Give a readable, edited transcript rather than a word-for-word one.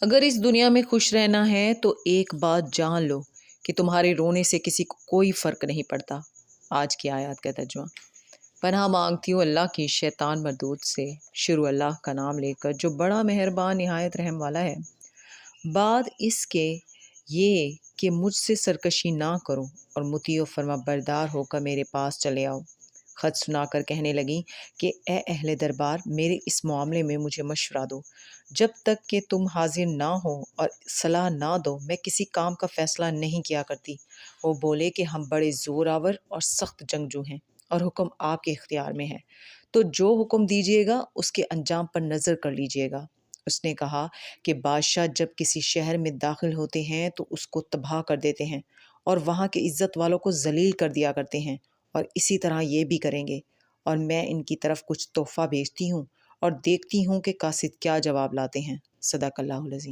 اگر اس دنیا میں خوش رہنا ہے تو ایک بات جان لو کہ تمہارے رونے سے کسی کو کوئی فرق نہیں پڑتا۔ آج کی آیات کا ترجمہ۔ پناہ مانگتی ہوں اللہ کی شیطان مردود سے۔ شروع اللہ کا نام لے کر جو بڑا مہربان نہایت رحم والا ہے۔ بعد اس کے یہ کہ مجھ سے سرکشی نہ کرو اور مطیع و فرما بردار ہو کر میرے پاس چلے آؤ۔ خط سنا کر کہنے لگیں کہ اے اہل دربار، میرے اس معاملے میں مجھے مشورہ دو۔ جب تک کہ تم حاضر نہ ہو اور صلاح نہ دو میں کسی کام کا فیصلہ نہیں کیا کرتی۔ وہ بولے کہ ہم بڑے زور آور اور سخت جنگجو ہیں اور حکم آپ کے اختیار میں ہے، تو جو حکم دیجیے گا اس کے انجام پر نظر کر لیجیے گا۔ اس نے کہا کہ بادشاہ جب کسی شہر میں داخل ہوتے ہیں تو اس کو تباہ کر دیتے ہیں اور وہاں کے عزت والوں کو ذلیل کر دیا کرتے ہیں، اور اسی طرح یہ بھی کریں گے۔ اور میں ان کی طرف کچھ تحفہ بھیجتی ہوں اور دیکھتی ہوں کہ قاصد کیا جواب لاتے ہیں۔ صدق اللہ العظیم۔